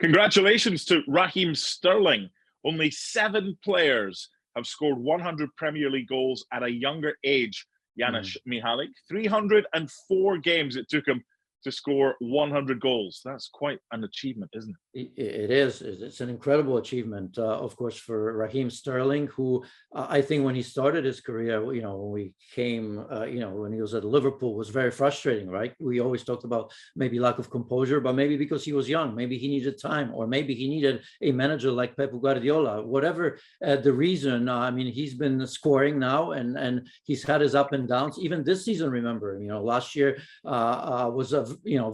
Congratulations to Raheem Sterling. Only 7 players have scored 100 Premier League goals at a younger age. Janusz Michallik, 304 games it took him to score 100 goals. That's quite an achievement, isn't it? It is. It's an incredible achievement, of course, for Raheem Sterling, who I think when he started his career, when we came, when he was at Liverpool, was very frustrating, right? We always talked about maybe lack of composure, but maybe because he was young, maybe he needed time, or maybe he needed a manager like Pep Guardiola. Whatever the reason, he's been scoring now, and he's had his up and downs. Even this season, remember, last year was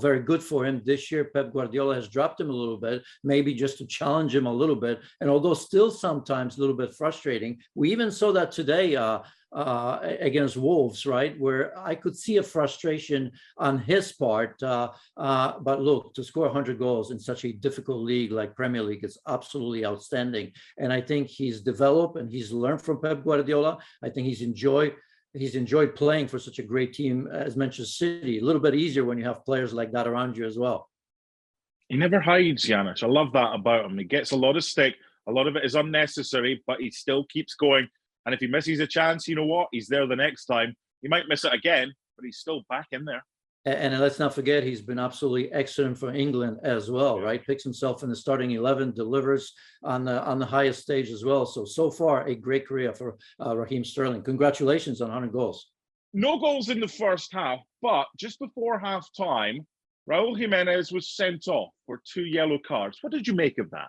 very good for him. This year, Pep Guardiola has dropped him a little bit, maybe just to challenge him a little bit. And although still sometimes a little bit frustrating, we even saw that today against Wolves, right, where I could see a frustration on his part. But look, to score 100 goals in such a difficult league like Premier League is absolutely outstanding. And I think he's developed and he's learned from Pep Guardiola. I think he's enjoyed playing for such a great team as Manchester City. A little bit easier when you have players like that around you as well. He never hides, Janusz. I love that about him. He gets a lot of stick. A lot of it is unnecessary, but he still keeps going. And if he misses a chance, you know what? He's there the next time. He might miss it again, but he's still back in there. And let's not forget, he's been absolutely excellent for England as well, right? Picks himself in the starting 11, delivers on the highest stage as well. So far, a great career for Raheem Sterling. Congratulations on 100 goals. No goals in the first half, but just before half-time, Raul Jimenez was sent off for 2 yellow cards. What did you make of that?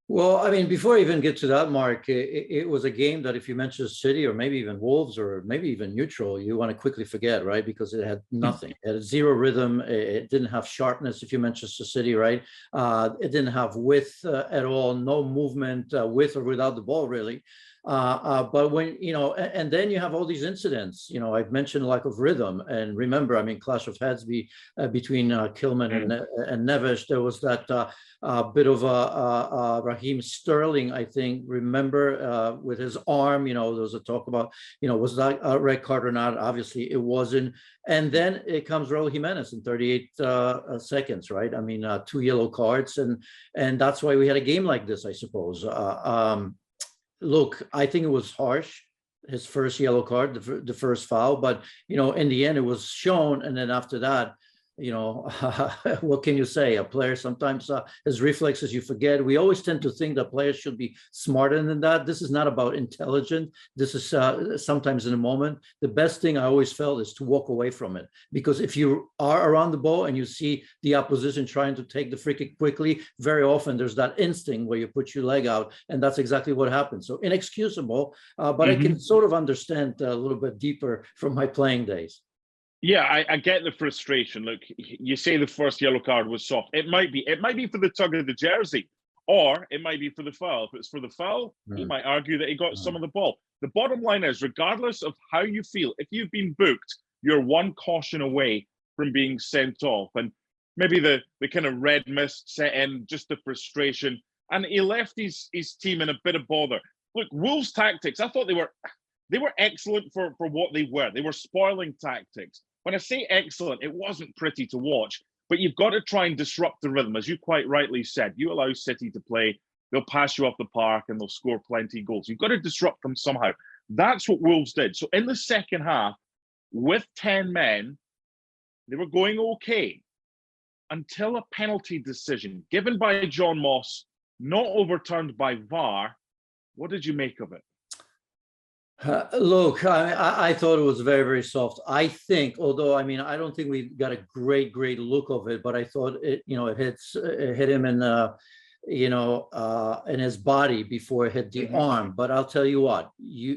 Well, before I even get to that, Mark, it was a game that if you mention City or maybe even Wolves or maybe even neutral, you want to quickly forget, right? Because it had nothing. It had zero rhythm. It didn't have sharpness if you Manchester City, right? It didn't have width at all, no movement with or without the ball, really. But when, and then you have all these incidents, I've mentioned lack of rhythm. And remember, clash of heads between Kilman and Neves. There was that bit of Raheem Sterling, I think, remember, with his arm, there was a talk about, was that a red card or not? Obviously, it wasn't. And then it comes Raul Jimenez in 38 seconds, right? 2 yellow cards. And that's why we had a game like this, I suppose. Look, I think it was harsh, his first yellow card, the first foul, but, in the end it was shown. And then after that, what can you say? A player sometimes his reflexes, you forget. We always tend to think that players should be smarter than that. This is not about intelligence. This is sometimes in a moment. The best thing I always felt is to walk away from it, because if you are around the ball and you see the opposition trying to take the free kick quickly, very often there's that instinct where you put your leg out, and that's exactly what happened. So inexcusable, but I can sort of understand a little bit deeper from my playing days. Yeah, I get the frustration. Look, you say the first yellow card was soft. It might be for the tug of the jersey, or it might be for the foul. If it's for the foul, he might argue that he got some of the ball. The bottom line is, regardless of how you feel, if you've been booked, you're one caution away from being sent off. And maybe the kind of red mist set in, just the frustration. And he left his team in a bit of bother. Look, Wolves' tactics, I thought they were excellent for what they were. They were spoiling tactics. When I say excellent, it wasn't pretty to watch, but you've got to try and disrupt the rhythm. As you quite rightly said, you allow City to play, they'll pass you off the park and they'll score plenty of goals. You've got to disrupt them somehow. That's what Wolves did. So in the second half, with 10 men, they were going okay until a penalty decision given by John Moss, not overturned by VAR. What did you make of it? Look, I thought it was very, very soft. I think, although, I don't think we got a great look of it, but I thought it hit him in his body before it hit the arm. But I'll tell you what,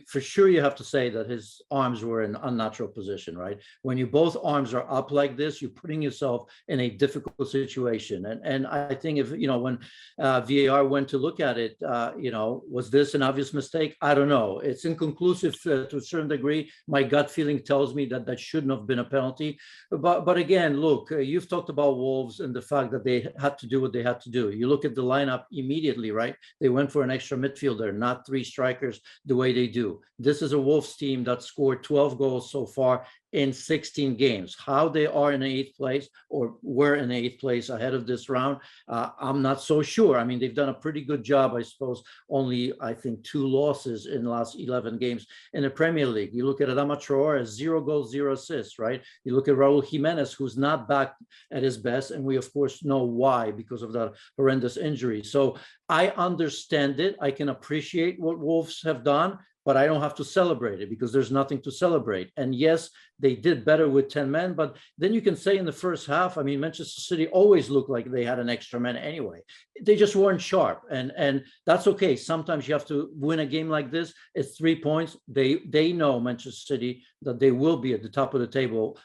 for sure you have to say that his arms were in unnatural position, right? When you both arms are up like this, you're putting yourself in a difficult situation. And I think if, when VAR went to look at it, was this an obvious mistake? I don't know. It's inconclusive to a certain degree. My gut feeling tells me that shouldn't have been a penalty. But again, look, you've talked about Wolves and the fact that they had to do what they had to do. You look at the lineup immediately, right? They went for an extra midfielder, not 3 strikers the way they do. This is a Wolves team that scored 12 goals so far in 16 games. How they are in 8th place or were in 8th place ahead of this round, I'm not so sure. I mean, they've done a pretty good job, I suppose. Only, I think, 2 losses in the last 11 games in the Premier League. You look at Adama Traore, 0 goals, 0 assists, right? You look at Raul Jimenez, who's not back at his best, and we, of course, know why, because of that horrendous injury. So I understand it. I can appreciate what Wolves have done, but I don't have to celebrate it because there's nothing to celebrate. And yes, they did better with 10 men, but then you can say in the first half, I mean, Manchester City always looked like they had an extra man anyway. They just weren't sharp, and that's okay. Sometimes you have to win a game like this. It's 3 points. They know, Manchester City, that they will be at the top of the table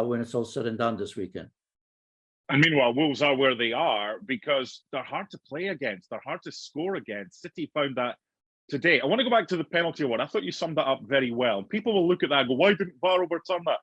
when it's all said and done this weekend. And meanwhile, Wolves are where they are because they're hard to play against. They're hard to score against. City found that today. I want to go back to the penalty one. I thought you summed that up very well. People will look at that and go, why didn't VAR overturn that?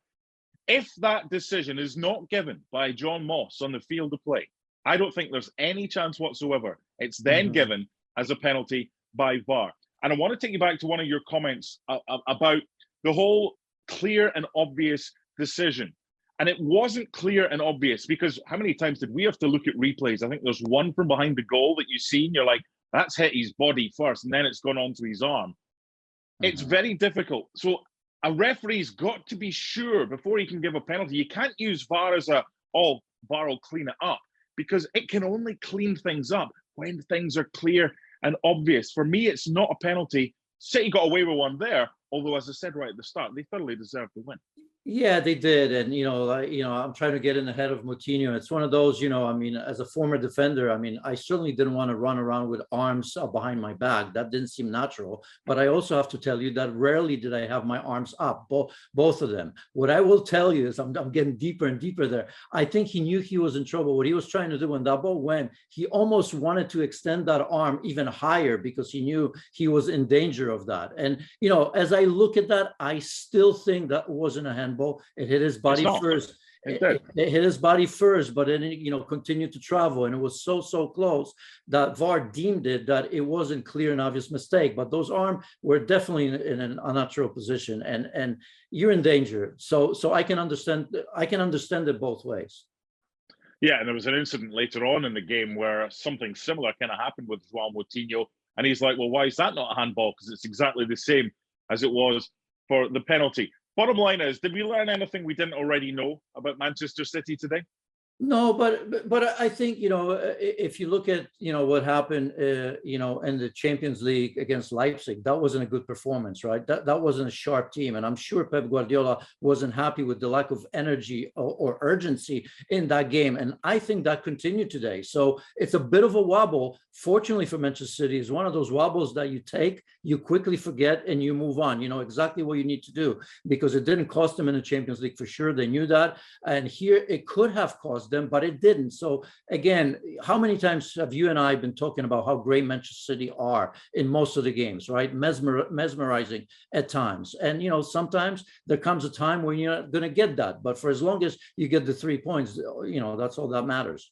If that decision is not given by John Moss on the field of play, I don't think there's any chance whatsoever. It's then given as a penalty by VAR. And I want to take you back to one of your comments about the whole clear and obvious decision. And it wasn't clear and obvious because how many times did we have to look at replays? I think there's one from behind the goal that you see and you're like, that's hit his body first, and then it's gone onto his arm. It's very difficult. So a referee's got to be sure before he can give a penalty. You can't use VAR as VAR will clean it up, because it can only clean things up when things are clear and obvious. For me, it's not a penalty. City got away with one there, although, as I said right at the start, they thoroughly deserved the win. Yeah, they did. And, I'm trying to get in the head of Moutinho. It's one of those, I mean, as a former defender, I mean, I certainly didn't want to run around with arms behind my back. That didn't seem natural. But I also have to tell you that rarely did I have my arms up, both of them. What I will tell you is I'm getting deeper and deeper there. I think he knew he was in trouble. What he was trying to do when that ball went, he almost wanted to extend that arm even higher because he knew he was in danger of that. And, as I look at that, I still think that wasn't a handball. It hit his body first. It hit his body first, but then it continued to travel, and it was so close that VAR deemed it that it wasn't clear and obvious mistake. But those arms were definitely in an unnatural position, and you're in danger. So I can understand. I can understand it both ways. Yeah, and there was an incident later on in the game where something similar kind of happened with João Moutinho, and he's like, "Well, why is that not a handball? Because it's exactly the same as it was for the penalty." Bottom line is, did we learn anything we didn't already know about Manchester City today? No, but I think, if you look at, what happened, in the Champions League against Leipzig, that wasn't a good performance, right? That wasn't a sharp team. And I'm sure Pep Guardiola wasn't happy with the lack of energy or urgency in that game. And I think that continued today. So it's a bit of a wobble. Fortunately for Manchester City, it's one of those wobbles that you take, you quickly forget, and you move on. You know exactly what you need to do, because it didn't cost them in the Champions League for sure. They knew that. And here it could have cost them, but it didn't. So again, how many times have you and I been talking about how great Manchester City are in most of the games, right? Mesmerizing at times. And, sometimes there comes a time when you're not going to get that. But for as long as you get the 3 points, that's all that matters.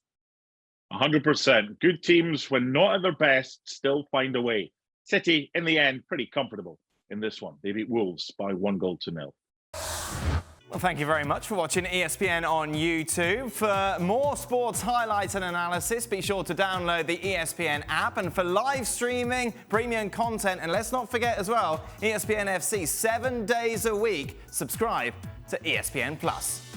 100%. Good teams, when not at their best, still find a way. City, in the end, pretty comfortable in this one. They beat Wolves by 1-0. Well, thank you very much for watching ESPN on YouTube. For more sports highlights and analysis, be sure to download the ESPN app. And for live streaming, premium content, and let's not forget as well, ESPN FC 7 days a week. Subscribe to ESPN+.